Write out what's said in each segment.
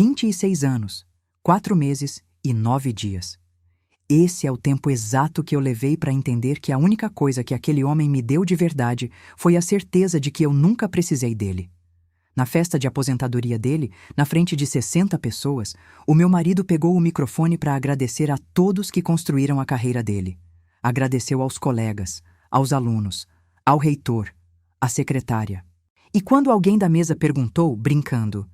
26 anos, 4 meses e 9 dias. Esse é o tempo exato que eu levei para entender que a única coisa que aquele homem me deu de verdade foi a certeza de que eu nunca precisei dele. Na festa de aposentadoria dele, na frente de 60 pessoas, o meu marido pegou o microfone para agradecer a todos que construíram a carreira dele. Agradeceu aos colegas, aos alunos, ao reitor, à secretária. E quando alguém da mesa perguntou, brincando,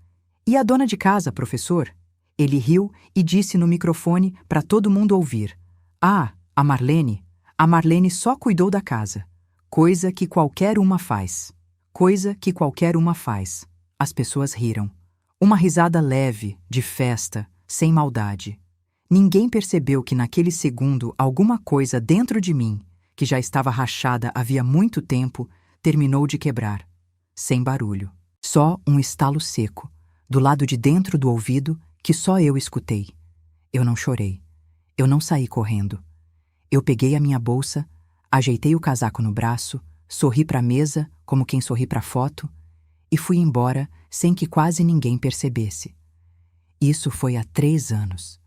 "E a dona de casa, professor?", ele riu e disse no microfone para todo mundo ouvir, "Ah, a Marlene só cuidou da casa. Coisa que qualquer uma faz. Coisa que qualquer uma faz." As pessoas riram. Uma risada leve, de festa, sem maldade. Ninguém percebeu que naquele segundo alguma coisa dentro de mim, que já estava rachada havia muito tempo, terminou de quebrar. Sem barulho. Só um estalo seco, do lado de dentro do ouvido, que só eu escutei. Eu não chorei. Eu não saí correndo. Eu peguei a minha bolsa, ajeitei o casaco no braço, sorri para a mesa, como quem sorri para a foto, e fui embora sem que quase ninguém percebesse. Isso foi há 3 anos.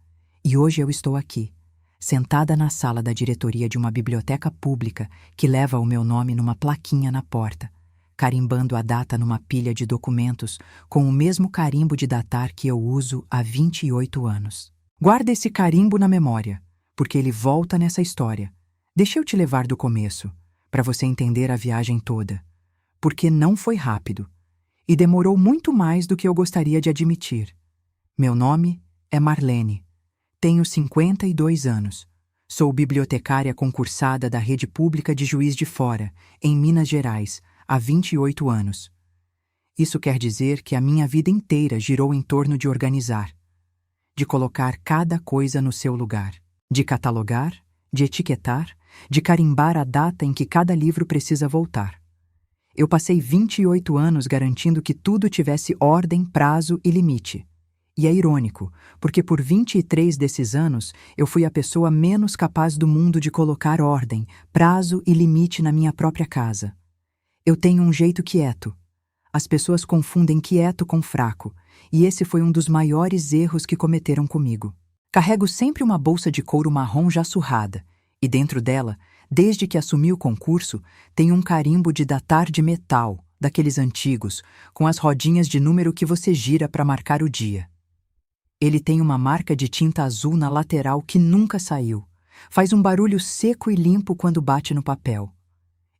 E hoje eu estou aqui, sentada na sala da diretoria de uma biblioteca pública que leva o meu nome numa plaquinha na porta, carimbando a data numa pilha de documentos com o mesmo carimbo de datar que eu uso há 28 anos. Guarda esse carimbo na memória, porque ele volta nessa história. Deixa eu te levar do começo, para você entender a viagem toda. Porque não foi rápido. E demorou muito mais do que eu gostaria de admitir. Meu nome é Marlene. Tenho 52 anos. Sou bibliotecária concursada da Rede Pública de Juiz de Fora, em Minas Gerais, há 28 anos. Isso quer dizer que a minha vida inteira girou em torno de organizar, de colocar cada coisa no seu lugar, de catalogar, de etiquetar, de carimbar a data em que cada livro precisa voltar. Eu passei 28 anos garantindo que tudo tivesse ordem, prazo e limite. E é irônico, porque por 23 desses anos eu fui a pessoa menos capaz do mundo de colocar ordem, prazo e limite na minha própria casa. Eu tenho um jeito quieto. As pessoas confundem quieto com fraco, e esse foi um dos maiores erros que cometeram comigo. Carrego sempre uma bolsa de couro marrom já surrada, e dentro dela, desde que assumi o concurso, tem um carimbo de datar de metal, daqueles antigos, com as rodinhas de número que você gira para marcar o dia. Ele tem uma marca de tinta azul na lateral que nunca saiu. Faz um barulho seco e limpo quando bate no papel.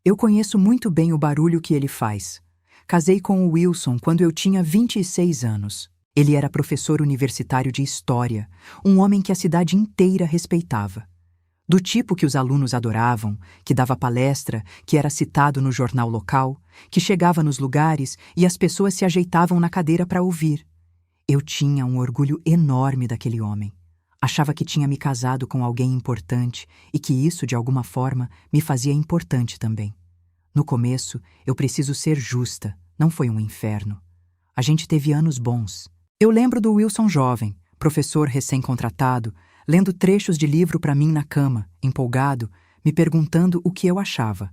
Eu conheço muito bem o barulho que ele faz. Casei com o Wilson quando eu tinha 26 anos. Ele era professor universitário de História, um homem que a cidade inteira respeitava. Do tipo que os alunos adoravam, que dava palestra, que era citado no jornal local, que chegava nos lugares e as pessoas se ajeitavam na cadeira para ouvir. Eu tinha um orgulho enorme daquele homem. Achava que tinha me casado com alguém importante e que isso, de alguma forma, me fazia importante também. No começo, eu preciso ser justa, não foi um inferno. A gente teve anos bons. Eu lembro do Wilson jovem, professor recém-contratado, lendo trechos de livro para mim na cama, empolgado, me perguntando o que eu achava.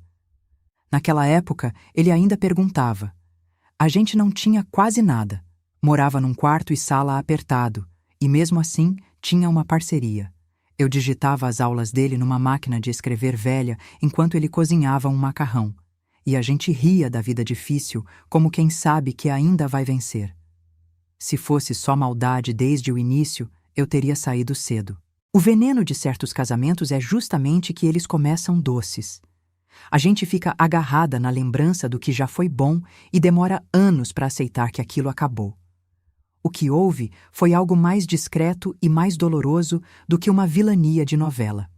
Naquela época, ele ainda perguntava. A gente não tinha quase nada. Morava num quarto e sala apertado, e mesmo assim tinha uma parceria. Eu digitava as aulas dele numa máquina de escrever velha enquanto ele cozinhava um macarrão. E a gente ria da vida difícil, como quem sabe que ainda vai vencer. Se fosse só maldade desde o início, eu teria saído cedo. O veneno de certos casamentos é justamente que eles começam doces. A gente fica agarrada na lembrança do que já foi bom e demora anos para aceitar que aquilo acabou. O que houve foi algo mais discreto e mais doloroso do que uma vilania de novela.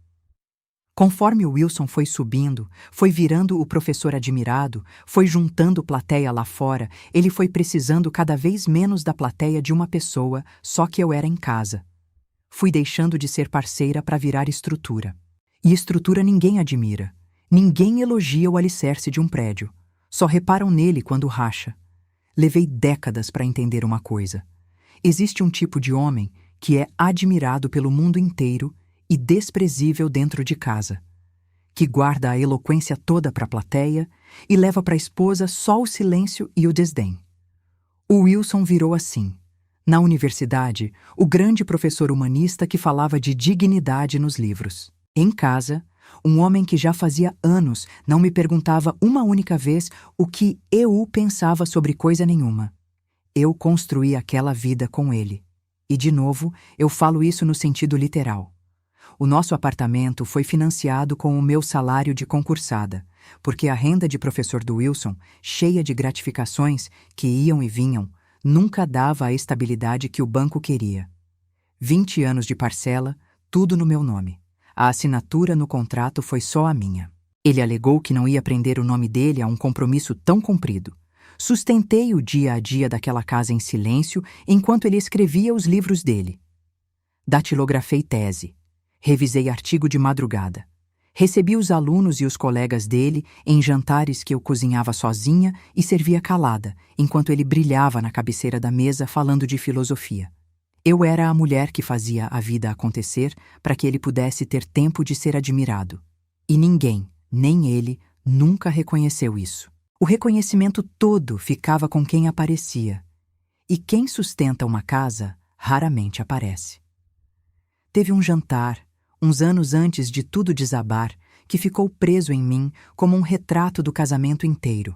Conforme o Wilson foi subindo, foi virando o professor admirado, foi juntando plateia lá fora, ele foi precisando cada vez menos da plateia de uma pessoa, só que eu era em casa. Fui deixando de ser parceira para virar estrutura. E estrutura ninguém admira. Ninguém elogia o alicerce de um prédio. Só reparam nele quando racha. Levei décadas para entender uma coisa. Existe um tipo de homem que é admirado pelo mundo inteiro e desprezível dentro de casa, que guarda a eloquência toda para a plateia e leva para a esposa só o silêncio e o desdém. O Wilson virou assim. Na universidade, o grande professor humanista que falava de dignidade nos livros. Em casa, um homem que já fazia anos não me perguntava uma única vez o que eu pensava sobre coisa nenhuma. Eu construí aquela vida com ele. E, de novo, eu falo isso no sentido literal. O nosso apartamento foi financiado com o meu salário de concursada, porque a renda de professor do Wilson, cheia de gratificações que iam e vinham, nunca dava a estabilidade que o banco queria. 20 anos de parcela, tudo no meu nome. A assinatura no contrato foi só a minha. Ele alegou que não ia prender o nome dele a um compromisso tão comprido. Sustentei o dia a dia daquela casa em silêncio enquanto ele escrevia os livros dele. Datilografei tese. Revisei artigo de madrugada. Recebi os alunos e os colegas dele em jantares que eu cozinhava sozinha e servia calada, enquanto ele brilhava na cabeceira da mesa falando de filosofia. Eu era a mulher que fazia a vida acontecer para que ele pudesse ter tempo de ser admirado. E ninguém, nem ele, nunca reconheceu isso. O reconhecimento todo ficava com quem aparecia. E quem sustenta uma casa raramente aparece. Teve um jantar, uns anos antes de tudo desabar, que ficou preso em mim como um retrato do casamento inteiro.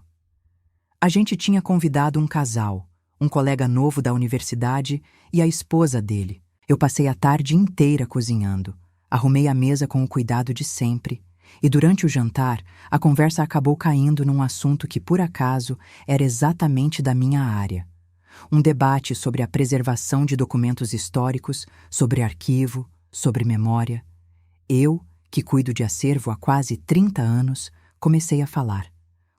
A gente tinha convidado um casal, um colega novo da universidade e a esposa dele. Eu passei a tarde inteira cozinhando, arrumei a mesa com o cuidado de sempre, e durante o jantar, a conversa acabou caindo num assunto que, por acaso, era exatamente da minha área. Um debate sobre a preservação de documentos históricos, sobre arquivo, sobre memória. Eu, que cuido de acervo há quase 30 anos, comecei a falar.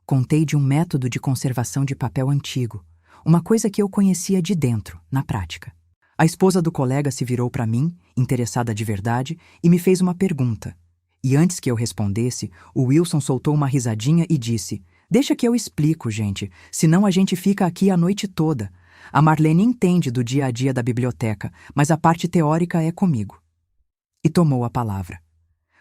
Contei de um método de conservação de papel antigo, uma coisa que eu conhecia de dentro, na prática. A esposa do colega se virou para mim, interessada de verdade, e me fez uma pergunta. E antes que eu respondesse, o Wilson soltou uma risadinha e disse: "Deixa que eu explico, gente, senão a gente fica aqui a noite toda. A Marlene entende do dia a dia da biblioteca, mas a parte teórica é comigo." E tomou a palavra.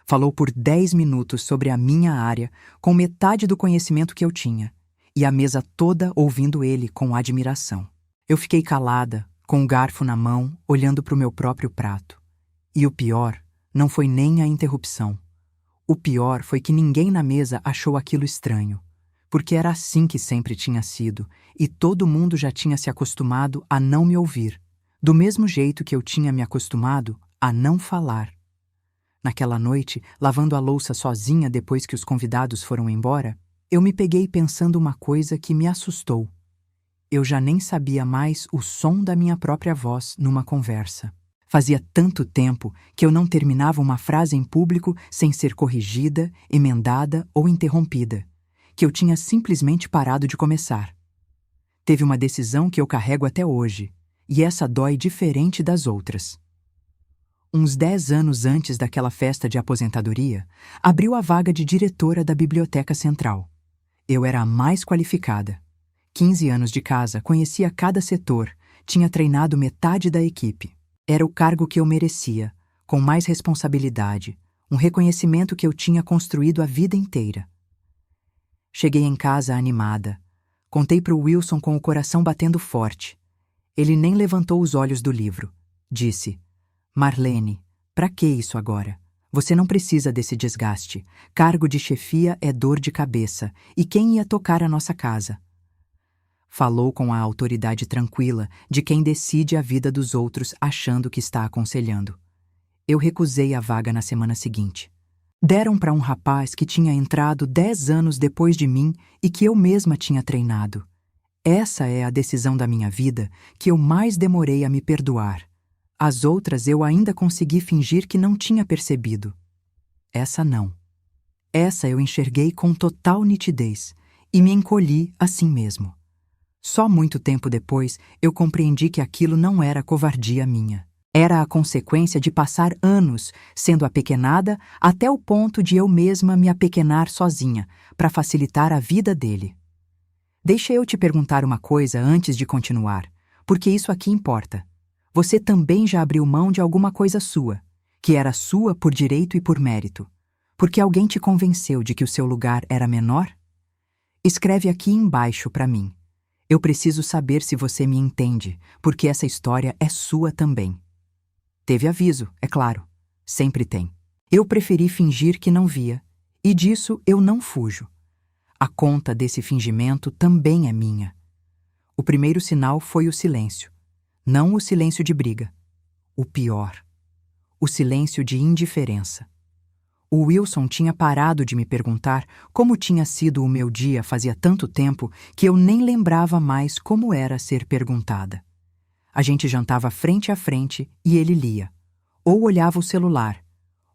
Falou por 10 minutos sobre a minha área, com metade do conhecimento que eu tinha, e a mesa toda ouvindo ele com admiração. Eu fiquei calada, com o garfo na mão, olhando para o meu próprio prato. E o pior não foi nem a interrupção. O pior foi que ninguém na mesa achou aquilo estranho, porque era assim que sempre tinha sido, e todo mundo já tinha se acostumado a não me ouvir, do mesmo jeito que eu tinha me acostumado a não falar. Naquela noite, lavando a louça sozinha depois que os convidados foram embora, eu me peguei pensando uma coisa que me assustou. Eu já nem sabia mais o som da minha própria voz numa conversa. Fazia tanto tempo que eu não terminava uma frase em público sem ser corrigida, emendada ou interrompida, que eu tinha simplesmente parado de começar. Teve uma decisão que eu carrego até hoje, e essa dói diferente das outras. Uns 10 anos antes daquela festa de aposentadoria, abriu a vaga de diretora da Biblioteca Central. Eu era a mais qualificada. 15 anos de casa, conhecia cada setor, tinha treinado metade da equipe. Era o cargo que eu merecia, com mais responsabilidade, um reconhecimento que eu tinha construído a vida inteira. Cheguei em casa animada. Contei para o Wilson com o coração batendo forte. Ele nem levantou os olhos do livro. Disse: "Marlene, pra que isso agora? Você não precisa desse desgaste. Cargo de chefia é dor de cabeça. E quem ia tocar a nossa casa?" Falou com a autoridade tranquila de quem decide a vida dos outros achando que está aconselhando. Eu recusei a vaga na semana seguinte. Deram para um rapaz que tinha entrado 10 anos depois de mim e que eu mesma tinha treinado. Essa é a decisão da minha vida que eu mais demorei a me perdoar. As outras eu ainda consegui fingir que não tinha percebido. Essa não. Essa eu enxerguei com total nitidez e me encolhi assim mesmo. Só muito tempo depois eu compreendi que aquilo não era covardia minha. Era a consequência de passar anos sendo apequenada até o ponto de eu mesma me apequenar sozinha, para facilitar a vida dele. Deixa eu te perguntar uma coisa antes de continuar, porque isso aqui importa. Você também já abriu mão de alguma coisa sua, que era sua por direito e por mérito, porque alguém te convenceu de que o seu lugar era menor? Escreve aqui embaixo para mim. Eu preciso saber se você me entende, porque essa história é sua também. Teve aviso, é claro. Sempre tem. Eu preferi fingir que não via, e disso eu não fujo. A conta desse fingimento também é minha. O primeiro sinal foi o silêncio. Não o silêncio de briga. O pior. O silêncio de indiferença. O Wilson tinha parado de me perguntar como tinha sido o meu dia fazia tanto tempo que eu nem lembrava mais como era ser perguntada. A gente jantava frente a frente e ele lia. Ou olhava o celular.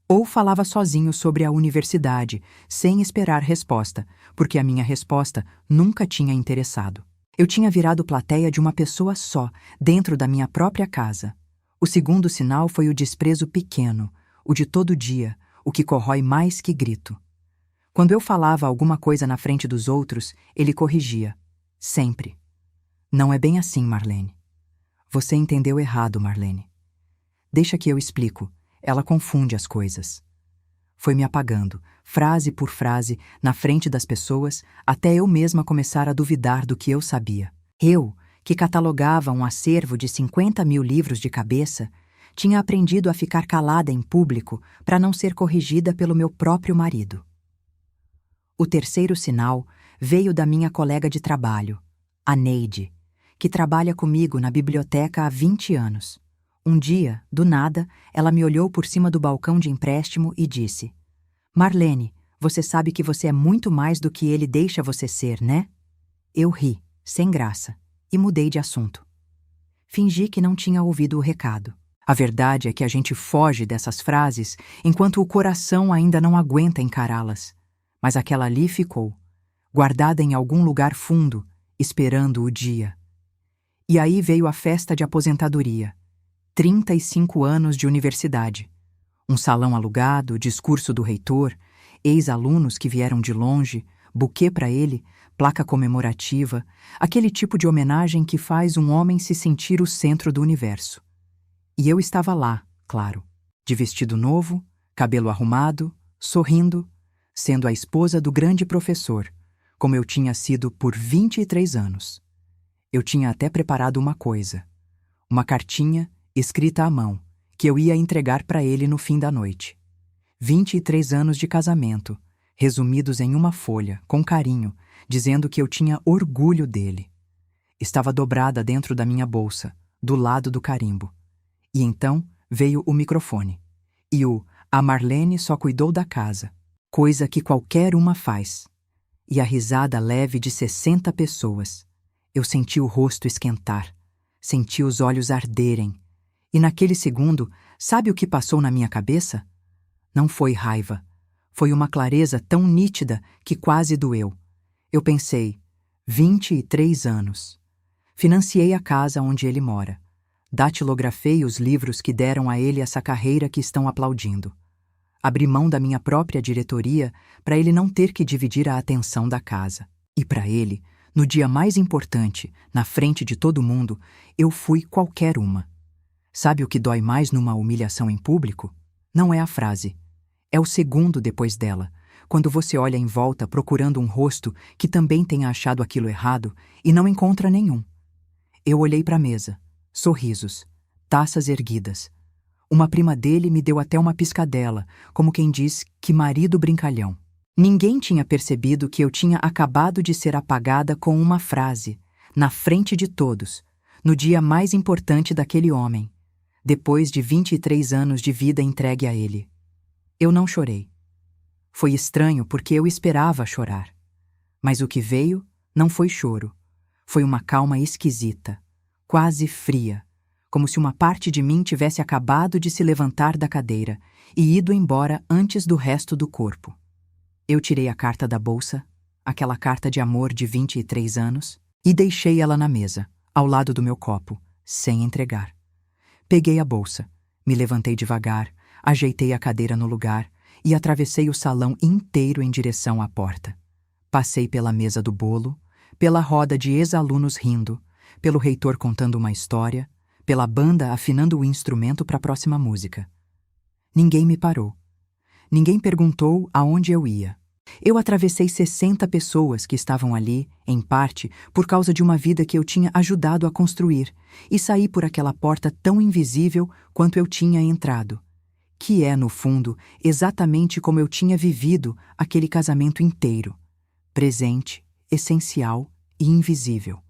Ou falava sozinho sobre a universidade, sem esperar resposta, porque a minha resposta nunca tinha interessado. Eu tinha virado plateia de uma pessoa só, dentro da minha própria casa. O segundo sinal foi o desprezo pequeno, o de todo dia, o que corrói mais que grito. Quando eu falava alguma coisa na frente dos outros, ele corrigia. Sempre. Não é bem assim, Marlene. Você entendeu errado, Marlene. Deixa que eu explico. Ela confunde as coisas. Foi me apagando, frase por frase, na frente das pessoas, até eu mesma começar a duvidar do que eu sabia. Eu, que catalogava um acervo de 50.000 livros de cabeça, tinha aprendido a ficar calada em público para não ser corrigida pelo meu próprio marido. O terceiro sinal veio da minha colega de trabalho, a Neide, que trabalha comigo na biblioteca há 20 anos. Um dia, do nada, ela me olhou por cima do balcão de empréstimo e disse: Marlene, você sabe que você é muito mais do que ele deixa você ser, né? Eu ri, sem graça, e mudei de assunto. Fingi que não tinha ouvido o recado. A verdade é que a gente foge dessas frases enquanto o coração ainda não aguenta encará-las. Mas aquela ali ficou, guardada em algum lugar fundo, esperando o dia. E aí veio a festa de aposentadoria. 35 anos de universidade. Um salão alugado, discurso do reitor, ex-alunos que vieram de longe, buquê para ele, placa comemorativa, aquele tipo de homenagem que faz um homem se sentir o centro do universo. E eu estava lá, claro, de vestido novo, cabelo arrumado, sorrindo, sendo a esposa do grande professor, como eu tinha sido por 23 anos. Eu tinha até preparado uma coisa, uma cartinha escrita à mão, que eu ia entregar para ele no fim da noite. 23 anos de casamento, resumidos em uma folha, com carinho, dizendo que eu tinha orgulho dele. Estava dobrada dentro da minha bolsa, do lado do carimbo. E então veio o microfone. E a Marlene só cuidou da casa, coisa que qualquer uma faz. E a risada leve de 60 pessoas. Eu senti o rosto esquentar, senti os olhos arderem. E naquele segundo, sabe o que passou na minha cabeça? Não foi raiva. Foi uma clareza tão nítida que quase doeu. Eu pensei, 23 anos. Financiei a casa onde ele mora. Datilografei os livros que deram a ele essa carreira que estão aplaudindo. Abri mão da minha própria diretoria para ele não ter que dividir a atenção da casa. E para ele, no dia mais importante, na frente de todo mundo, eu fui qualquer uma. Sabe o que dói mais numa humilhação em público? Não é a frase. É o segundo depois dela, quando você olha em volta procurando um rosto que também tenha achado aquilo errado e não encontra nenhum. Eu olhei para a mesa. Sorrisos, taças erguidas. Uma prima dele me deu até uma piscadela, como quem diz que marido brincalhão. Ninguém tinha percebido que eu tinha acabado de ser apagada com uma frase, na frente de todos, no dia mais importante daquele homem, depois de 23 anos de vida entregue a ele. Eu não chorei. Foi estranho porque eu esperava chorar. Mas o que veio não foi choro. Foi uma calma esquisita, quase fria, como se uma parte de mim tivesse acabado de se levantar da cadeira e ido embora antes do resto do corpo. Eu tirei a carta da bolsa, aquela carta de amor de 23 anos, e deixei ela na mesa, ao lado do meu copo, sem entregar. Peguei a bolsa, me levantei devagar, ajeitei a cadeira no lugar e atravessei o salão inteiro em direção à porta. Passei pela mesa do bolo, pela roda de ex-alunos rindo, pelo reitor contando uma história, pela banda afinando o instrumento para a próxima música. Ninguém me parou. Ninguém perguntou aonde eu ia. Eu atravessei 60 pessoas que estavam ali, em parte, por causa de uma vida que eu tinha ajudado a construir, e saí por aquela porta tão invisível quanto eu tinha entrado, que é, no fundo, exatamente como eu tinha vivido aquele casamento inteiro, presente, essencial e invisível.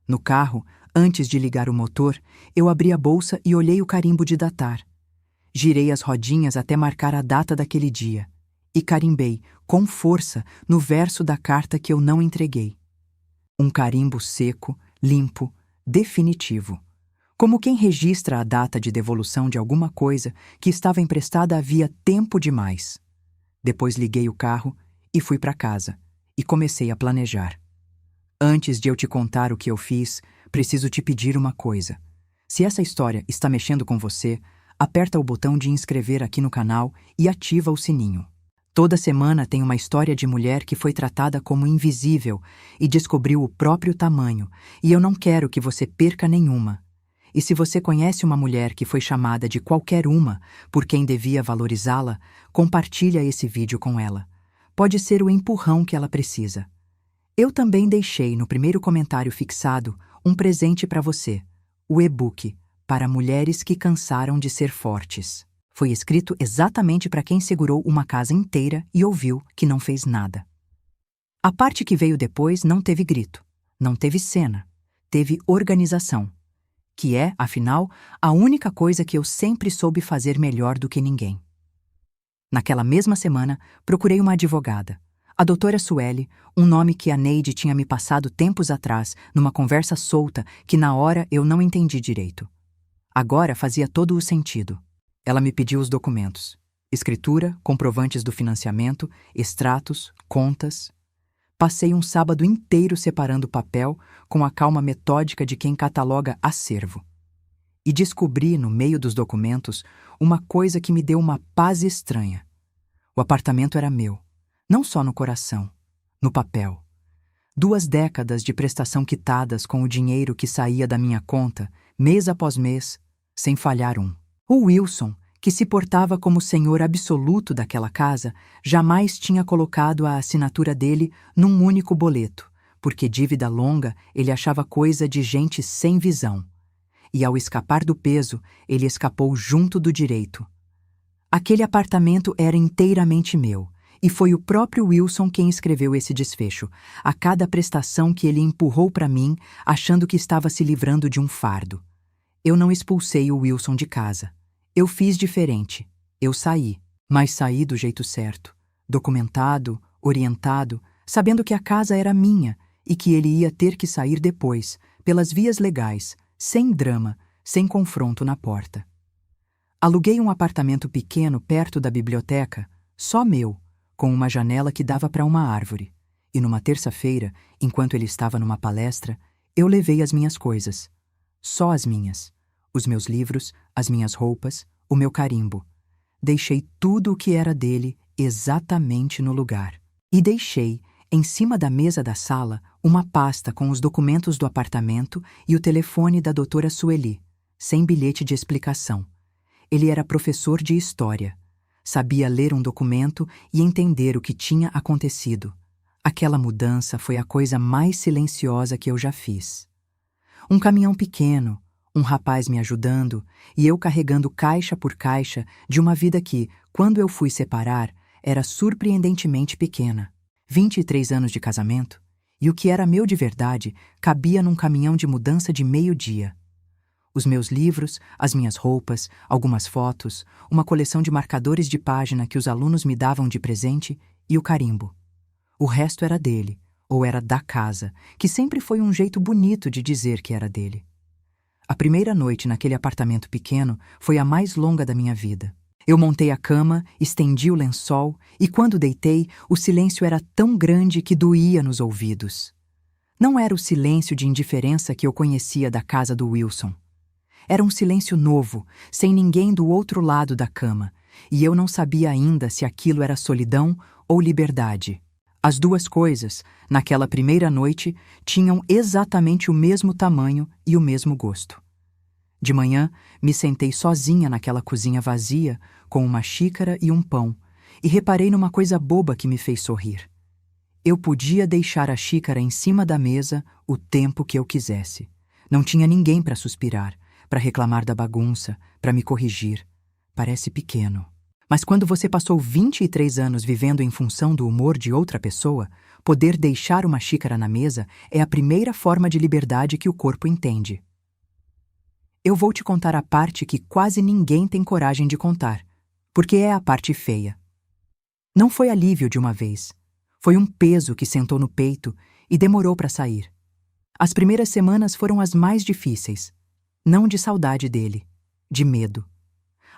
No carro, antes de ligar o motor, eu abri a bolsa e olhei o carimbo de datar. Girei as rodinhas até marcar a data daquele dia e carimbei, com força, no verso da carta que eu não entreguei. Um carimbo seco, limpo, definitivo. Como quem registra a data de devolução de alguma coisa que estava emprestada havia tempo demais. Depois liguei o carro e fui para casa e comecei a planejar. Antes de eu te contar o que eu fiz, preciso te pedir uma coisa. Se essa história está mexendo com você, aperta o botão de inscrever aqui no canal e ativa o sininho. Toda semana tem uma história de mulher que foi tratada como invisível e descobriu o próprio tamanho, e eu não quero que você perca nenhuma. E se você conhece uma mulher que foi chamada de qualquer uma por quem devia valorizá-la, compartilha esse vídeo com ela. Pode ser o empurrão que ela precisa. Eu também deixei no primeiro comentário fixado um presente para você, o e-book para mulheres que cansaram de ser fortes. Foi escrito exatamente para quem segurou uma casa inteira e ouviu que não fez nada. A parte que veio depois não teve grito, não teve cena, teve organização, que é, afinal, a única coisa que eu sempre soube fazer melhor do que ninguém. Naquela mesma semana, procurei uma advogada, a doutora Sueli, um nome que a Neide tinha me passado tempos atrás, numa conversa solta que na hora eu não entendi direito. Agora fazia todo o sentido. Ela me pediu os documentos: escritura, comprovantes do financiamento, extratos, contas. Passei um sábado inteiro separando o papel com a calma metódica de quem cataloga acervo. E descobri, no meio dos documentos, uma coisa que me deu uma paz estranha. O apartamento era meu, não só no coração, no papel. 2 décadas de prestação quitadas com o dinheiro que saía da minha conta, mês após mês, sem falhar um. O Wilson, que se portava como senhor absoluto daquela casa, jamais tinha colocado a assinatura dele num único boleto, porque dívida longa ele achava coisa de gente sem visão. E ao escapar do peso, ele escapou junto do direito. Aquele apartamento era inteiramente meu, e foi o próprio Wilson quem escreveu esse desfecho, a cada prestação que ele empurrou para mim, achando que estava se livrando de um fardo. Eu não expulsei o Wilson de casa. Eu fiz diferente. Eu saí, mas saí do jeito certo, documentado, orientado, sabendo que a casa era minha e que ele ia ter que sair depois, pelas vias legais, sem drama, sem confronto na porta. Aluguei um apartamento pequeno perto da biblioteca, só meu, com uma janela que dava para uma árvore. E numa terça-feira, enquanto ele estava numa palestra, eu levei as minhas coisas. Só as minhas. Os meus livros, as minhas roupas, o meu carimbo. Deixei tudo o que era dele exatamente no lugar. E deixei, em cima da mesa da sala, uma pasta com os documentos do apartamento e o telefone da doutora Sueli, sem bilhete de explicação. Ele era professor de história. Sabia ler um documento e entender o que tinha acontecido. Aquela mudança foi a coisa mais silenciosa que eu já fiz. Um caminhão pequeno, um rapaz me ajudando e eu carregando caixa por caixa de uma vida que, quando eu fui separar, era surpreendentemente pequena. 23 anos de casamento, e o que era meu de verdade cabia num caminhão de mudança de meio-dia. Os meus livros, as minhas roupas, algumas fotos, uma coleção de marcadores de página que os alunos me davam de presente e o carimbo. O resto era dele, ou era da casa, que sempre foi um jeito bonito de dizer que era dele. A primeira noite naquele apartamento pequeno foi a mais longa da minha vida. Eu montei a cama, estendi o lençol e, quando deitei, o silêncio era tão grande que doía nos ouvidos. Não era o silêncio de indiferença que eu conhecia da casa do Wilson. Era um silêncio novo, sem ninguém do outro lado da cama, e eu não sabia ainda se aquilo era solidão ou liberdade. As duas coisas, naquela primeira noite, tinham exatamente o mesmo tamanho e o mesmo gosto. De manhã, me sentei sozinha naquela cozinha vazia, com uma xícara e um pão, e reparei numa coisa boba que me fez sorrir. Eu podia deixar a xícara em cima da mesa o tempo que eu quisesse. Não tinha ninguém para suspirar, para reclamar da bagunça, para me corrigir. Parece pequeno. Mas quando você passou 23 anos vivendo em função do humor de outra pessoa, poder deixar uma xícara na mesa é a primeira forma de liberdade que o corpo entende. Eu vou te contar a parte que quase ninguém tem coragem de contar, porque é a parte feia. Não foi alívio de uma vez. Foi um peso que sentou no peito e demorou para sair. As primeiras semanas foram as mais difíceis. Não de saudade dele, de medo.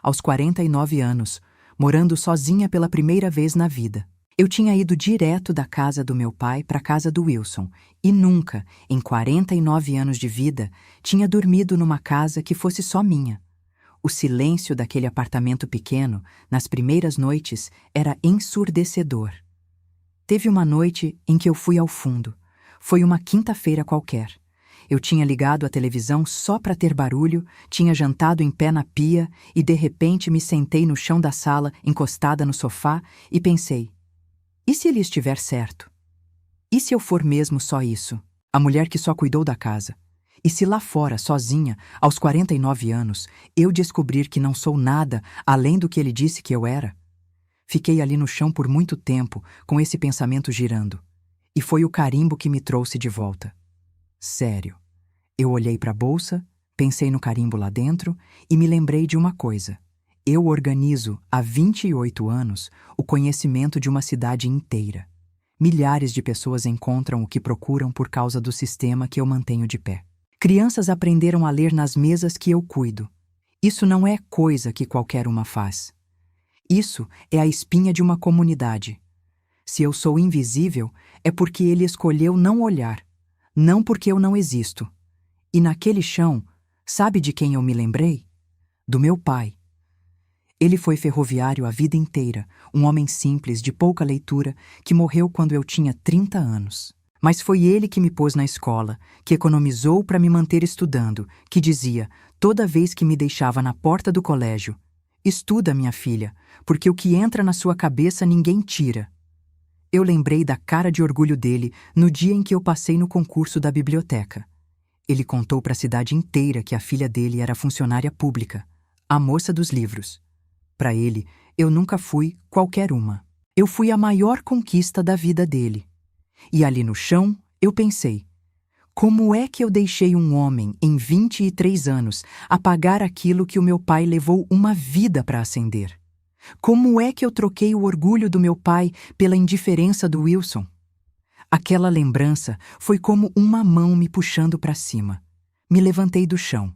Aos 49 anos, morando sozinha pela primeira vez na vida. Eu tinha ido direto da casa do meu pai para a casa do Wilson e nunca, em 49 anos de vida, tinha dormido numa casa que fosse só minha. O silêncio daquele apartamento pequeno, nas primeiras noites, era ensurdecedor. Teve uma noite em que eu fui ao fundo. Foi uma quinta-feira qualquer. Eu tinha ligado a televisão só para ter barulho, tinha jantado em pé na pia e de repente me sentei no chão da sala, encostada no sofá, e pensei: e se ele estiver certo? E se eu for mesmo só isso, a mulher que só cuidou da casa? E se lá fora, sozinha, aos 49 anos, eu descobrir que não sou nada além do que ele disse que eu era? Fiquei ali no chão por muito tempo, com esse pensamento girando. E foi o carimbo que me trouxe de volta. Sério. Eu olhei para a bolsa, pensei no carimbo lá dentro e me lembrei de uma coisa. Eu organizo, há 28 anos, o conhecimento de uma cidade inteira. Milhares de pessoas encontram o que procuram por causa do sistema que eu mantenho de pé. Crianças aprenderam a ler nas mesas que eu cuido. Isso não é coisa que qualquer uma faz. Isso é a espinha de uma comunidade. Se eu sou invisível, é porque ele escolheu não olhar, não porque eu não existo. E naquele chão, sabe de quem eu me lembrei? Do meu pai. Ele foi ferroviário a vida inteira, um homem simples, de pouca leitura, que morreu quando eu tinha 30 anos. Mas foi ele que me pôs na escola, que economizou para me manter estudando, que dizia, toda vez que me deixava na porta do colégio: estuda, minha filha, porque o que entra na sua cabeça ninguém tira. Eu lembrei da cara de orgulho dele no dia em que eu passei no concurso da biblioteca. Ele contou para a cidade inteira que a filha dele era funcionária pública, a moça dos livros. Para ele, eu nunca fui qualquer uma. Eu fui a maior conquista da vida dele. E ali no chão, eu pensei: como é que eu deixei um homem, em 23 anos, apagar aquilo que o meu pai levou uma vida para acender? Como é que eu troquei o orgulho do meu pai pela indiferença do Wilson? Aquela lembrança foi como uma mão me puxando para cima. Me levantei do chão.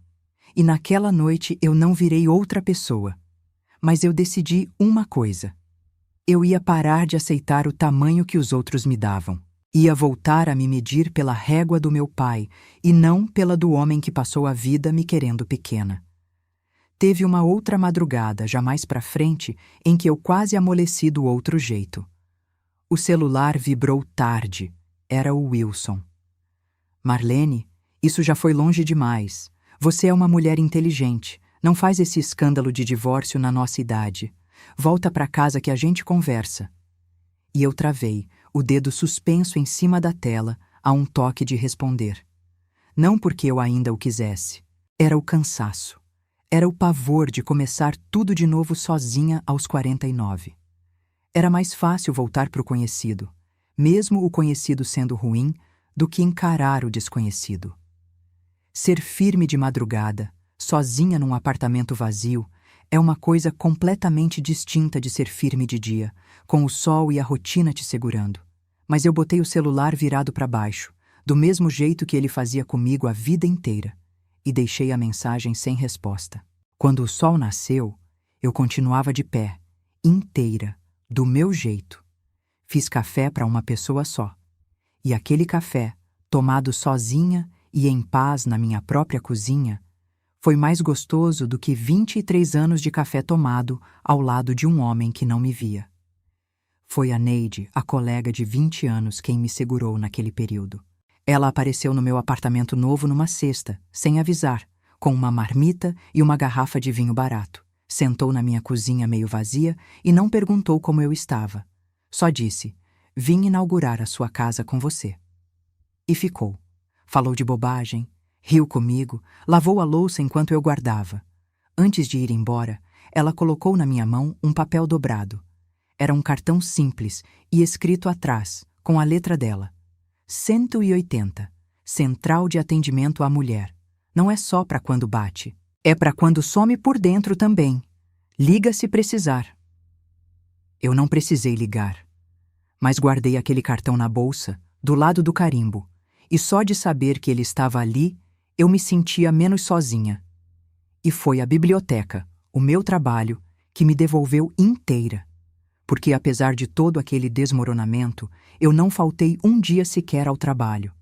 E naquela noite eu não virei outra pessoa. Mas eu decidi uma coisa. Eu ia parar de aceitar o tamanho que os outros me davam. Ia voltar a me medir pela régua do meu pai e não pela do homem que passou a vida me querendo pequena. Teve uma outra madrugada, já mais pra frente, em que eu quase amoleci do outro jeito. O celular vibrou tarde. Era o Wilson. Marlene, isso já foi longe demais. Você é uma mulher inteligente. Não faz esse escândalo de divórcio na nossa idade. Volta pra casa que a gente conversa. E eu travei, o dedo suspenso em cima da tela, a um toque de responder. Não porque eu ainda o quisesse. Era o cansaço. Era o pavor de começar tudo de novo sozinha aos 49. Era mais fácil voltar para o conhecido, mesmo o conhecido sendo ruim, do que encarar o desconhecido. Ser firme de madrugada, sozinha num apartamento vazio, é uma coisa completamente distinta de ser firme de dia, com o sol e a rotina te segurando. Mas eu botei o celular virado para baixo, do mesmo jeito que ele fazia comigo a vida inteira, e deixei a mensagem sem resposta. Quando o sol nasceu, eu continuava de pé, inteira, do meu jeito. Fiz café para uma pessoa só. E aquele café, tomado sozinha e em paz na minha própria cozinha, foi mais gostoso do que 23 anos de café tomado ao lado de um homem que não me via. Foi a Neide, a colega de 20 anos, quem me segurou naquele período. Ela apareceu no meu apartamento novo numa cesta, sem avisar, com uma marmita e uma garrafa de vinho barato. Sentou na minha cozinha meio vazia e não perguntou como eu estava. Só disse: "Vim inaugurar a sua casa com você." E ficou. Falou de bobagem, riu comigo, lavou a louça enquanto eu guardava. Antes de ir embora, ela colocou na minha mão um papel dobrado. Era um cartão simples e escrito atrás, com a letra dela: 180, Central de Atendimento à Mulher. Não é só para quando bate. É para quando some por dentro também. Liga se precisar. Eu não precisei ligar, mas guardei aquele cartão na bolsa, do lado do carimbo, e só de saber que ele estava ali, eu me sentia menos sozinha. E foi a biblioteca, o meu trabalho, que me devolveu inteira. Porque apesar de todo aquele desmoronamento, eu não faltei um dia sequer ao trabalho.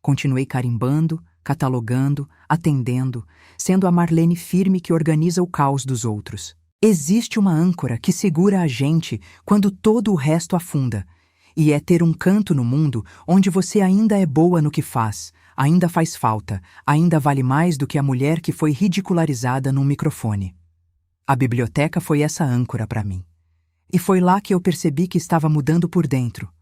Continuei carimbando, catalogando, atendendo, sendo a Marlene firme que organiza o caos dos outros. Existe uma âncora que segura a gente quando todo o resto afunda, e é ter um canto no mundo onde você ainda é boa no que faz, ainda faz falta, ainda vale mais do que a mulher que foi ridicularizada num microfone. A biblioteca foi essa âncora para mim. E foi lá que eu percebi que estava mudando por dentro.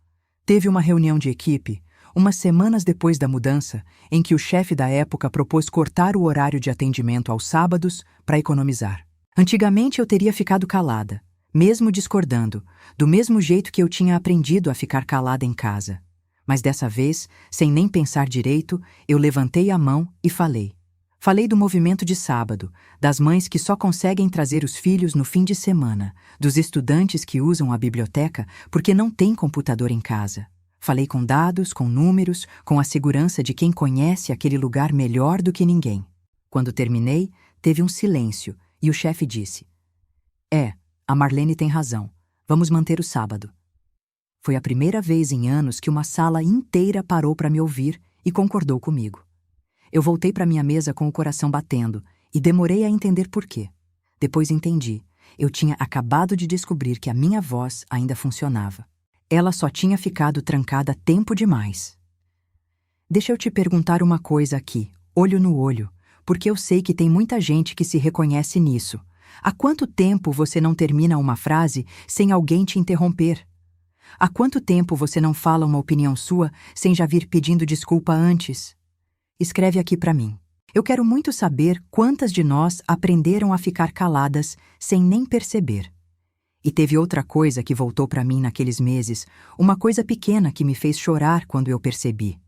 Teve uma reunião de equipe, umas semanas depois da mudança, em que o chefe da época propôs cortar o horário de atendimento aos sábados para economizar. Antigamente eu teria ficado calada, mesmo discordando, do mesmo jeito que eu tinha aprendido a ficar calada em casa. Mas dessa vez, sem nem pensar direito, eu levantei a mão e falei. Falei do movimento de sábado, das mães que só conseguem trazer os filhos no fim de semana, dos estudantes que usam a biblioteca porque não têm computador em casa. Falei com dados, com números, com a segurança de quem conhece aquele lugar melhor do que ninguém. Quando terminei, teve um silêncio e o chefe disse: a Marlene tem razão. Vamos manter o sábado." Foi a primeira vez em anos que uma sala inteira parou para me ouvir e concordou comigo. Eu voltei para minha mesa com o coração batendo e demorei a entender por quê. Depois entendi. Eu tinha acabado de descobrir que a minha voz ainda funcionava. Ela só tinha ficado trancada tempo demais. Deixa eu te perguntar uma coisa aqui, olho no olho, porque eu sei que tem muita gente que se reconhece nisso. Há quanto tempo você não termina uma frase sem alguém te interromper? Há quanto tempo você não fala uma opinião sua sem já vir pedindo desculpa antes? Escreve aqui para mim. Eu quero muito saber quantas de nós aprenderam a ficar caladas sem nem perceber. E teve outra coisa que voltou para mim naqueles meses, uma coisa pequena que me fez chorar quando eu percebi.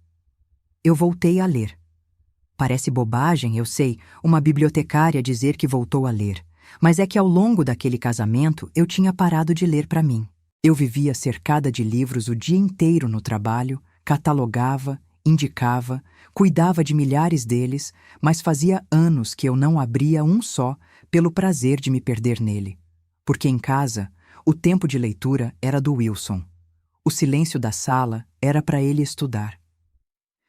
Eu voltei a ler. Parece bobagem, eu sei, uma bibliotecária dizer que voltou a ler, mas é que ao longo daquele casamento eu tinha parado de ler para mim. Eu vivia cercada de livros o dia inteiro no trabalho, catalogava, indicava, cuidava de milhares deles, mas fazia anos que eu não abria um só pelo prazer de me perder nele. Porque em casa, o tempo de leitura era do Wilson. O silêncio da sala era para ele estudar.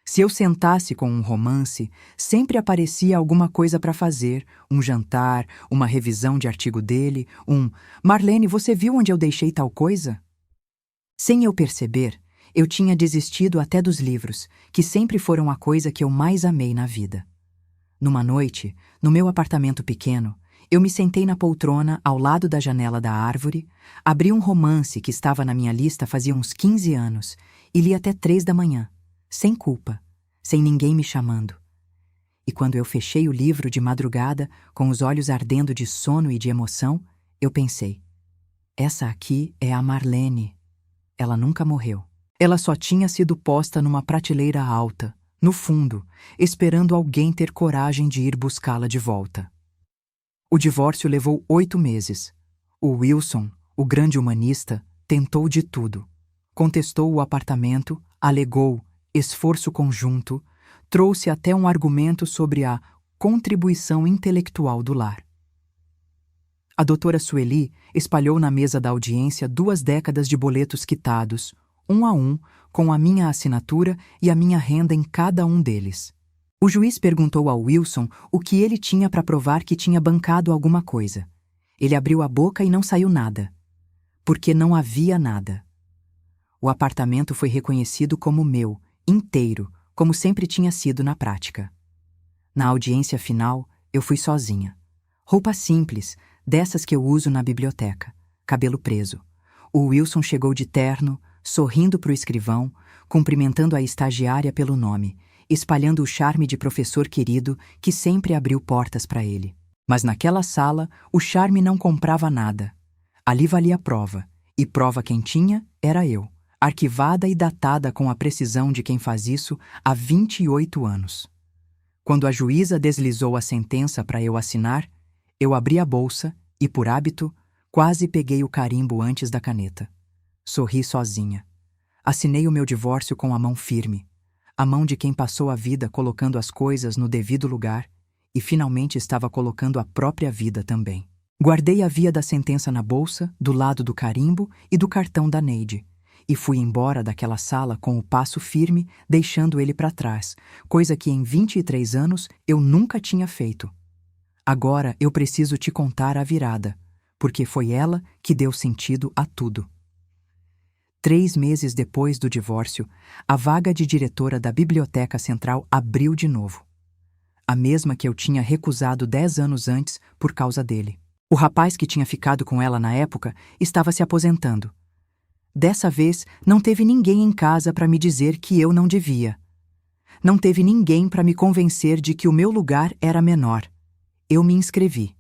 Se eu sentasse com um romance, sempre aparecia alguma coisa para fazer, um jantar, uma revisão de artigo dele, Marlene, você viu onde eu deixei tal coisa? Sem eu perceber, eu tinha desistido até dos livros, que sempre foram a coisa que eu mais amei na vida. Numa noite, no meu apartamento pequeno, eu me sentei na poltrona ao lado da janela da árvore, abri um romance que estava na minha lista fazia uns 15 anos e li até 3 da manhã, sem culpa, sem ninguém me chamando. E quando eu fechei o livro de madrugada, com os olhos ardendo de sono e de emoção, eu pensei: essa aqui é a Marlene. Ela nunca morreu. Ela só tinha sido posta numa prateleira alta, no fundo, esperando alguém ter coragem de ir buscá-la de volta. O divórcio levou 8 meses. O Wilson, o grande humanista, tentou de tudo. Contestou o apartamento, alegou esforço conjunto, trouxe até um argumento sobre a contribuição intelectual do lar. A doutora Sueli espalhou na mesa da audiência 2 décadas de boletos quitados, um a um, com a minha assinatura e a minha renda em cada um deles. O juiz perguntou ao Wilson o que ele tinha para provar que tinha bancado alguma coisa. Ele abriu a boca e não saiu nada. Porque não havia nada. O apartamento foi reconhecido como meu, inteiro, como sempre tinha sido na prática. Na audiência final, eu fui sozinha. Roupa simples, dessas que eu uso na biblioteca, cabelo preso. O Wilson chegou de terno, sorrindo para o escrivão, cumprimentando a estagiária pelo nome, espalhando o charme de professor querido que sempre abriu portas para ele. Mas naquela sala, o charme não comprava nada. Ali valia prova, e prova quem tinha era eu, arquivada e datada com a precisão de quem faz isso há 28 anos. Quando a juíza deslizou a sentença para eu assinar, eu abri a bolsa e, por hábito, quase peguei o carimbo antes da caneta. Sorri sozinha. Assinei o meu divórcio com a mão firme, a mão de quem passou a vida colocando as coisas no devido lugar e finalmente estava colocando a própria vida também. Guardei a via da sentença na bolsa, do lado do carimbo e do cartão da Neide, e fui embora daquela sala com o passo firme, deixando ele para trás, coisa que em 23 anos eu nunca tinha feito. Agora eu preciso te contar a virada, porque foi ela que deu sentido a tudo. 3 meses depois do divórcio, a vaga de diretora da Biblioteca Central abriu de novo. A mesma que eu tinha recusado 10 anos antes por causa dele. O rapaz que tinha ficado com ela na época estava se aposentando. Dessa vez, não teve ninguém em casa para me dizer que eu não devia. Não teve ninguém para me convencer de que o meu lugar era menor. Eu me inscrevi.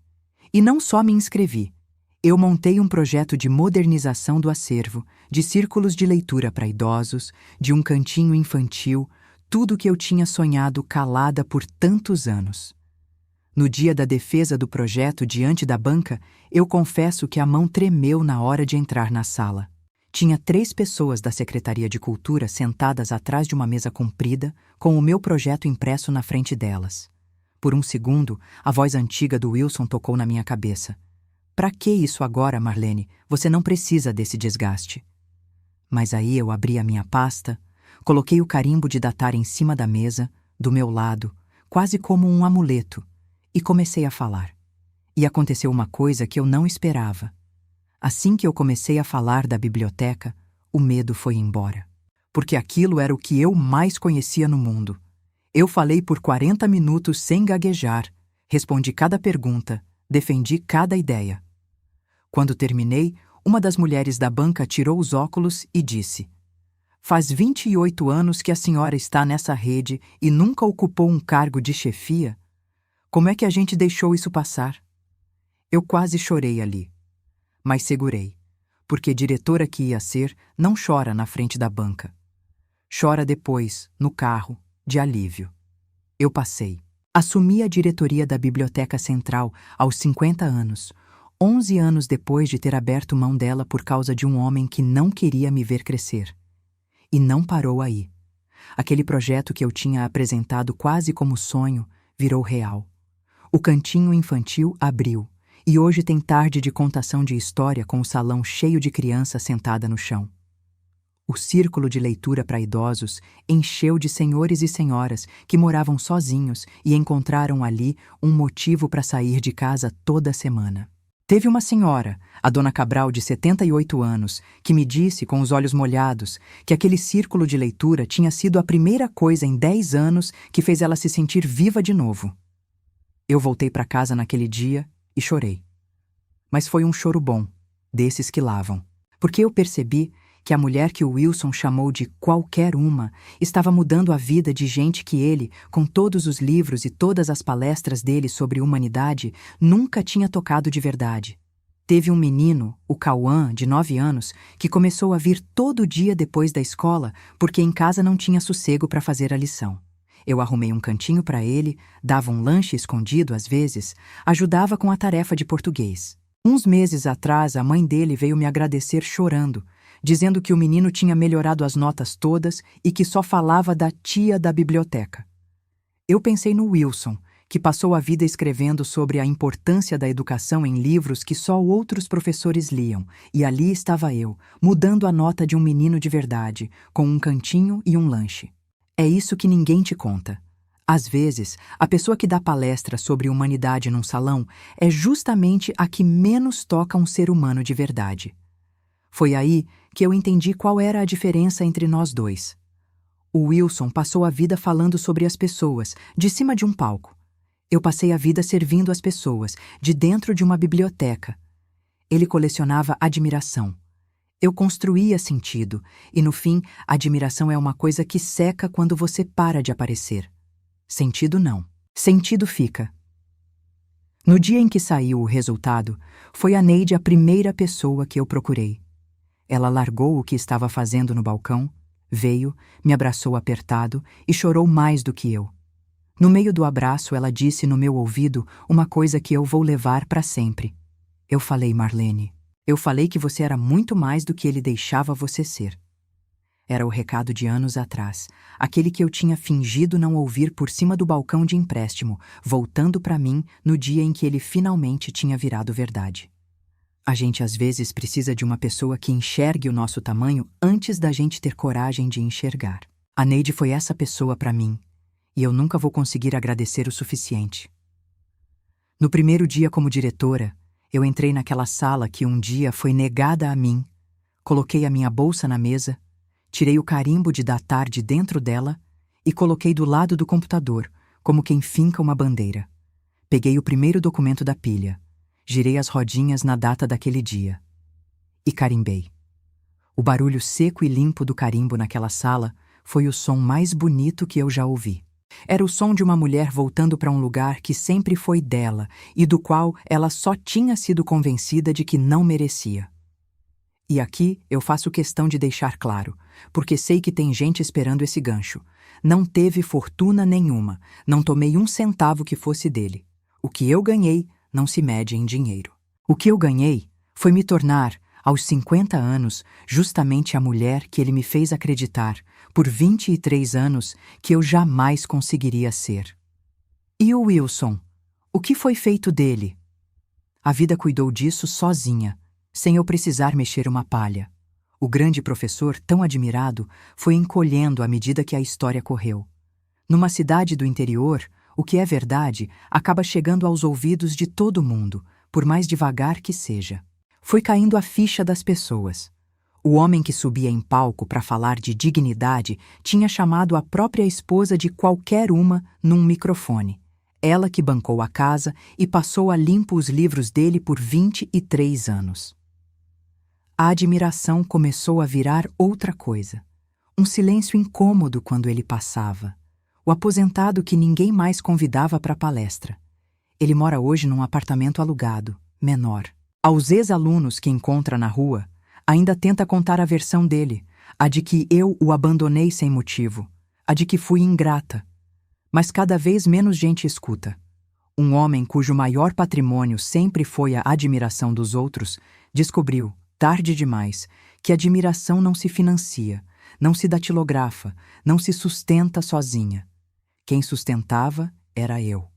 E não só me inscrevi. Eu montei um projeto de modernização do acervo, de círculos de leitura para idosos, de um cantinho infantil, tudo o que eu tinha sonhado calada por tantos anos. No dia da defesa do projeto diante da banca, eu confesso que a mão tremeu na hora de entrar na sala. Tinha 3 pessoas da Secretaria de Cultura sentadas atrás de uma mesa comprida, com o meu projeto impresso na frente delas. Por um segundo, a voz antiga do Wilson tocou na minha cabeça. Pra que isso agora, Marlene? Você não precisa desse desgaste. Mas aí eu abri a minha pasta, coloquei o carimbo de datar em cima da mesa, do meu lado, quase como um amuleto, e comecei a falar. E aconteceu uma coisa que eu não esperava. Assim que eu comecei a falar da biblioteca, o medo foi embora. Porque aquilo era o que eu mais conhecia no mundo. Eu falei por 40 minutos sem gaguejar, respondi cada pergunta, defendi cada ideia. Quando terminei, uma das mulheres da banca tirou os óculos e disse: "Faz 28 anos que a senhora está nessa rede e nunca ocupou um cargo de chefia? Como é que a gente deixou isso passar?" Eu quase chorei ali. Mas segurei, porque diretora que ia ser não chora na frente da banca. Chora depois, no carro, de alívio. Eu passei. Assumi a diretoria da Biblioteca Central aos 50 anos, 11 anos depois de ter aberto mão dela por causa de um homem que não queria me ver crescer. E não parou aí. Aquele projeto que eu tinha apresentado quase como sonho virou real. O cantinho infantil abriu, e hoje tem tarde de contação de história com o salão cheio de criança sentada no chão. O círculo de leitura para idosos encheu de senhores e senhoras que moravam sozinhos e encontraram ali um motivo para sair de casa toda semana. Teve uma senhora, a dona Cabral, de 78 anos, que me disse com os olhos molhados que aquele círculo de leitura tinha sido a primeira coisa em 10 anos que fez ela se sentir viva de novo. Eu voltei para casa naquele dia e chorei. Mas foi um choro bom, desses que lavam, porque eu percebi que a mulher que o Wilson chamou de qualquer uma estava mudando a vida de gente que ele, com todos os livros e todas as palestras dele sobre humanidade, nunca tinha tocado de verdade. Teve um menino, o Cauã, de 9 anos, que começou a vir todo dia depois da escola porque em casa não tinha sossego para fazer a lição. Eu arrumei um cantinho para ele, dava um lanche escondido às vezes, ajudava com a tarefa de português. Uns meses atrás, a mãe dele veio me agradecer chorando, dizendo que o menino tinha melhorado as notas todas e que só falava da tia da biblioteca. Eu pensei no Wilson, que passou a vida escrevendo sobre a importância da educação em livros que só outros professores liam, e ali estava eu, mudando a nota de um menino de verdade, com um cantinho e um lanche. É isso que ninguém te conta. Às vezes, a pessoa que dá palestra sobre humanidade num salão é justamente a que menos toca um ser humano de verdade. Foi aí que eu entendi qual era a diferença entre nós dois. O Wilson passou a vida falando sobre as pessoas, de cima de um palco. Eu passei a vida servindo as pessoas, de dentro de uma biblioteca. Ele colecionava admiração. Eu construía sentido, e no fim, admiração é uma coisa que seca quando você para de aparecer. Sentido não. Sentido fica. No dia em que saiu o resultado, foi a Neide a primeira pessoa que eu procurei. Ela largou o que estava fazendo no balcão, veio, me abraçou apertado e chorou mais do que eu. No meio do abraço, ela disse no meu ouvido uma coisa que eu vou levar para sempre. Eu falei, Marlene, eu falei que você era muito mais do que ele deixava você ser. Era o recado de anos atrás, aquele que eu tinha fingido não ouvir por cima do balcão de empréstimo, voltando para mim no dia em que ele finalmente tinha virado verdade. A gente às vezes precisa de uma pessoa que enxergue o nosso tamanho antes da gente ter coragem de enxergar. A Neide foi essa pessoa para mim, e eu nunca vou conseguir agradecer o suficiente. No primeiro dia como diretora, eu entrei naquela sala que um dia foi negada a mim, coloquei a minha bolsa na mesa, tirei o carimbo de datar de dentro dela e coloquei do lado do computador, como quem finca uma bandeira. Peguei o primeiro documento da pilha, girei as rodinhas na data daquele dia e carimbei. O barulho seco e limpo do carimbo naquela sala foi o som mais bonito que eu já ouvi. Era o som de uma mulher voltando para um lugar que sempre foi dela e do qual ela só tinha sido convencida de que não merecia. E aqui eu faço questão de deixar claro, porque sei que tem gente esperando esse gancho. Não teve fortuna nenhuma, não tomei um centavo que fosse dele. O que eu ganhei não se mede em dinheiro. O que eu ganhei foi me tornar, aos 50 anos, justamente a mulher que ele me fez acreditar, por 23 anos, que eu jamais conseguiria ser. E o Wilson? O que foi feito dele? A vida cuidou disso sozinha, sem eu precisar mexer uma palha. O grande professor, tão admirado, foi encolhendo à medida que a história correu. Numa cidade do interior, o que é verdade acaba chegando aos ouvidos de todo mundo, por mais devagar que seja. Foi caindo a ficha das pessoas. O homem que subia em palco para falar de dignidade tinha chamado a própria esposa de qualquer uma num microfone. Ela que bancou a casa e passou a limpo os livros dele por 23 anos. A admiração começou a virar outra coisa. Um silêncio incômodo quando ele passava. O aposentado que ninguém mais convidava para a palestra. Ele mora hoje num apartamento alugado, menor. Aos ex-alunos que encontra na rua, ainda tenta contar a versão dele, a de que eu o abandonei sem motivo, a de que fui ingrata. Mas cada vez menos gente escuta. Um homem cujo maior patrimônio sempre foi a admiração dos outros, descobriu, tarde demais, que admiração não se financia, não se datilografa, não se sustenta sozinha. Quem sustentava era eu.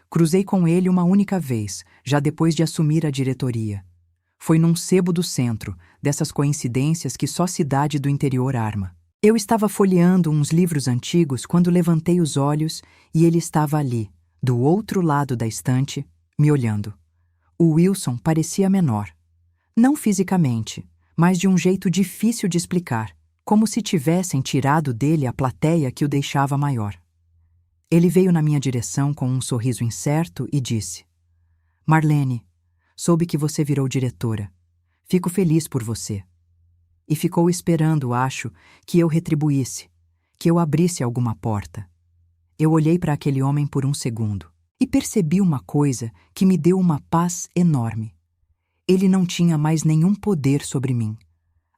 Cruzei com ele uma única vez, já depois de assumir a diretoria. Foi num sebo do centro, dessas coincidências que só cidade do interior arma. Eu estava folheando uns livros antigos quando levantei os olhos e ele estava ali, do outro lado da estante, me olhando. O Wilson parecia menor. Não fisicamente, mas de um jeito difícil de explicar, como se tivessem tirado dele a plateia que o deixava maior. Ele veio na minha direção com um sorriso incerto e disse: Marlene, soube que você virou diretora. Fico feliz por você. E ficou esperando, acho, que eu retribuísse, que eu abrisse alguma porta. Eu olhei para aquele homem por um segundo e percebi uma coisa que me deu uma paz enorme. Ele não tinha mais nenhum poder sobre mim.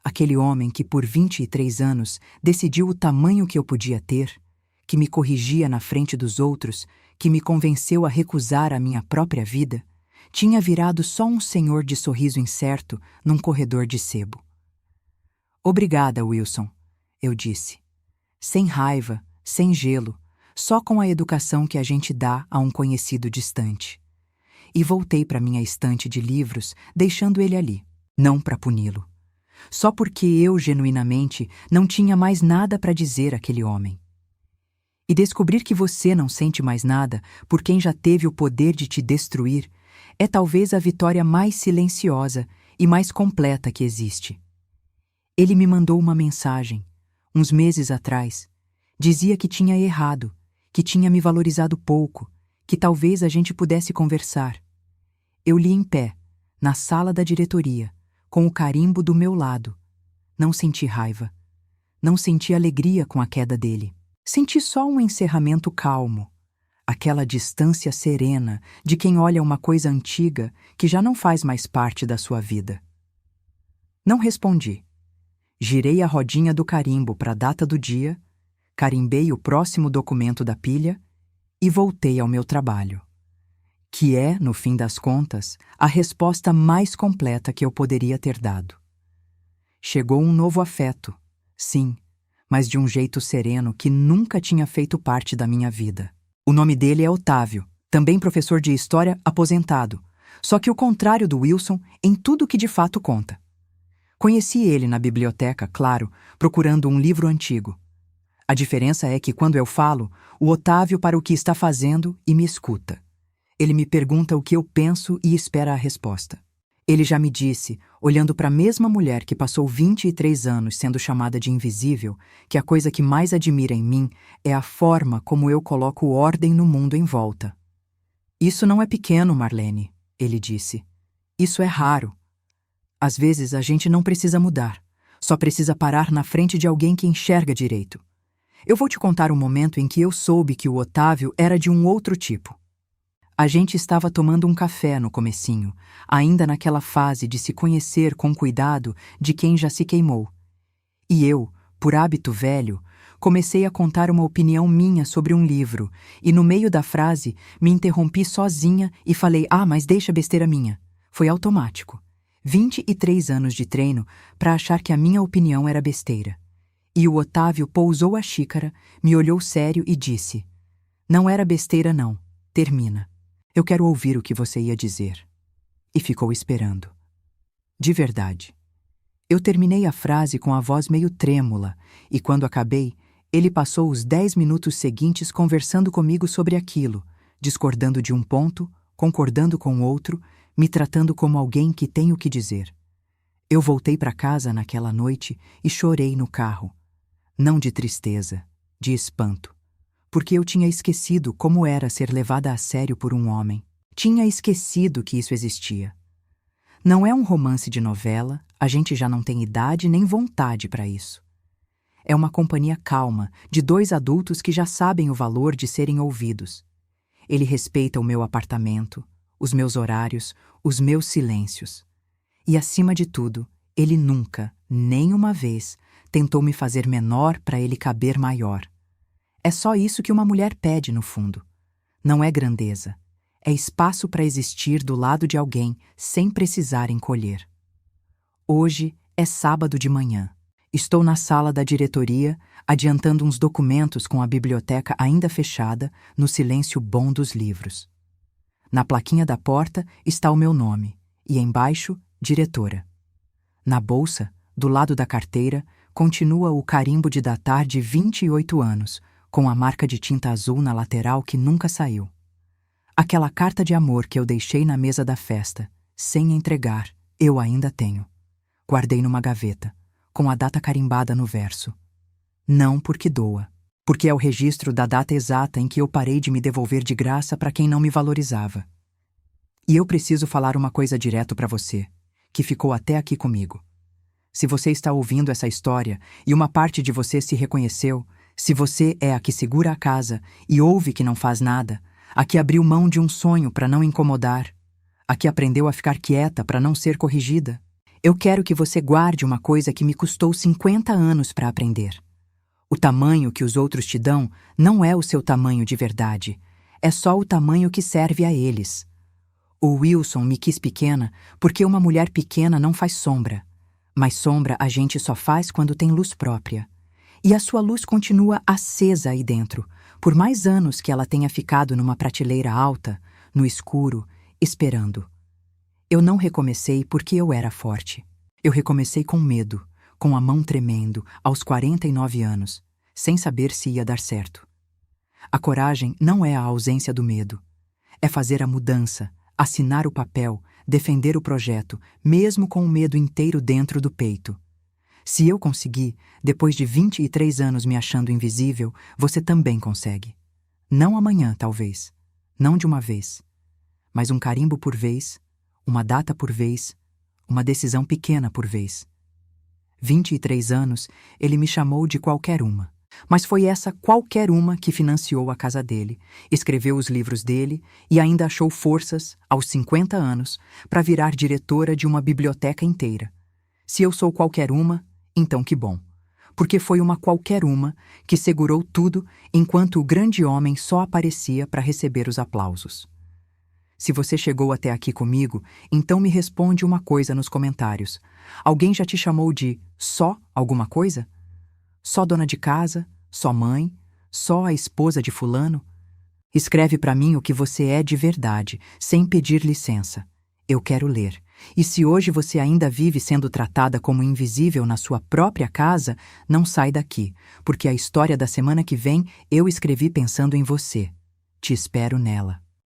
Aquele homem que por 23 anos decidiu o tamanho que eu podia ter, que me corrigia na frente dos outros, que me convenceu a recusar a minha própria vida, tinha virado só um senhor de sorriso incerto num corredor de sebo. Obrigada, Wilson, eu disse. Sem raiva, sem gelo, só com a educação que a gente dá a um conhecido distante. E voltei para minha estante de livros, deixando ele ali, não para puni-lo. Só porque eu, genuinamente, não tinha mais nada para dizer àquele homem. E descobrir que você não sente mais nada por quem já teve o poder de te destruir é talvez a vitória mais silenciosa e mais completa que existe. Ele me mandou uma mensagem, uns meses atrás. Dizia que tinha errado, que tinha me valorizado pouco, que talvez a gente pudesse conversar. Eu li em pé, na sala da diretoria, com o carimbo do meu lado. Não senti raiva. Não senti alegria com a queda dele. Senti só um encerramento calmo. Aquela distância serena de quem olha uma coisa antiga que já não faz mais parte da sua vida. Não respondi. Girei a rodinha do carimbo para a data do dia, carimbei o próximo documento da pilha e voltei ao meu trabalho. Que é, no fim das contas, a resposta mais completa que eu poderia ter dado. Chegou um novo afeto, sim, mas de um jeito sereno que nunca tinha feito parte da minha vida. O nome dele é Otávio, também professor de história aposentado, só que o contrário do Wilson em tudo que de fato conta. Conheci ele na biblioteca, claro, procurando um livro antigo. A diferença é que quando eu falo, o Otávio para o que está fazendo e me escuta. Ele me pergunta o que eu penso e espera a resposta. Ele já me disse, olhando para a mesma mulher que passou 23 anos sendo chamada de invisível, que a coisa que mais admira em mim é a forma como eu coloco ordem no mundo em volta. Isso não é pequeno, Marlene, ele disse. Isso é raro. Às vezes a gente não precisa mudar, só precisa parar na frente de alguém que enxerga direito. Eu vou te contar um momento em que eu soube que o Otávio era de um outro tipo. A gente estava tomando um café no comecinho, ainda naquela fase de se conhecer com cuidado de quem já se queimou. E eu, por hábito velho, comecei a contar uma opinião minha sobre um livro, e no meio da frase me interrompi sozinha e falei, mas deixa besteira minha. Foi automático. 23 anos de treino para achar que a minha opinião era besteira. E o Otávio pousou a xícara, me olhou sério e disse, não era besteira não, termina. Eu quero ouvir o que você ia dizer. E ficou esperando. De verdade. Eu terminei a frase com a voz meio trêmula, e quando acabei, ele passou os 10 minutos seguintes conversando comigo sobre aquilo, discordando de um ponto, concordando com outro, me tratando como alguém que tem o que dizer. Eu voltei para casa naquela noite e chorei no carro. Não de tristeza, de espanto. Porque eu tinha esquecido como era ser levada a sério por um homem. Tinha esquecido que isso existia. Não é um romance de novela, a gente já não tem idade nem vontade para isso. É uma companhia calma, de 2 adultos que já sabem o valor de serem ouvidos. Ele respeita o meu apartamento, os meus horários, os meus silêncios. E, acima de tudo, ele nunca, nem uma vez, tentou me fazer menor para ele caber maior. É só isso que uma mulher pede, no fundo. Não é grandeza. É espaço para existir do lado de alguém sem precisar encolher. Hoje é sábado de manhã. Estou na sala da diretoria, adiantando uns documentos com a biblioteca ainda fechada, no silêncio bom dos livros. Na plaquinha da porta está o meu nome, e embaixo, diretora. Na bolsa, do lado da carteira, continua o carimbo de datar de 28 anos, com a marca de tinta azul na lateral que nunca saiu. Aquela carta de amor que eu deixei na mesa da festa, sem entregar, eu ainda tenho. Guardei numa gaveta, com a data carimbada no verso. Não porque doa, porque é o registro da data exata em que eu parei de me devolver de graça para quem não me valorizava. E eu preciso falar uma coisa direto para você, que ficou até aqui comigo. Se você está ouvindo essa história e uma parte de você se reconheceu, se você é a que segura a casa e ouve que não faz nada, a que abriu mão de um sonho para não incomodar, a que aprendeu a ficar quieta para não ser corrigida, eu quero que você guarde uma coisa que me custou 50 anos para aprender. O tamanho que os outros te dão não é o seu tamanho de verdade, é só o tamanho que serve a eles. O Wilson me quis pequena porque uma mulher pequena não faz sombra, mas sombra a gente só faz quando tem luz própria. E a sua luz continua acesa aí dentro, por mais anos que ela tenha ficado numa prateleira alta, no escuro, esperando. Eu não recomecei porque eu era forte. Eu recomecei com medo, com a mão tremendo, aos 49 anos, sem saber se ia dar certo. A coragem não é a ausência do medo. É fazer a mudança, assinar o papel, defender o projeto, mesmo com o medo inteiro dentro do peito. Se eu consegui, depois de 23 anos me achando invisível, você também consegue. Não amanhã, talvez. Não de uma vez, mas um carimbo por vez, uma data por vez, uma decisão pequena por vez. 23 anos, ele me chamou de qualquer uma. Mas foi essa qualquer uma que financiou a casa dele, escreveu os livros dele e ainda achou forças, aos 50 anos, para virar diretora de uma biblioteca inteira. Se eu sou qualquer uma, então que bom. Porque foi uma qualquer uma que segurou tudo enquanto o grande homem só aparecia para receber os aplausos. Se você chegou até aqui comigo, então me responde uma coisa nos comentários. Alguém já te chamou de só alguma coisa? Só dona de casa? Só mãe? Só a esposa de fulano? Escreve para mim o que você é de verdade, sem pedir licença. Eu quero ler. E se hoje você ainda vive sendo tratada como invisível na sua própria casa, não sai daqui, porque a história da semana que vem eu escrevi pensando em você. Te espero nela.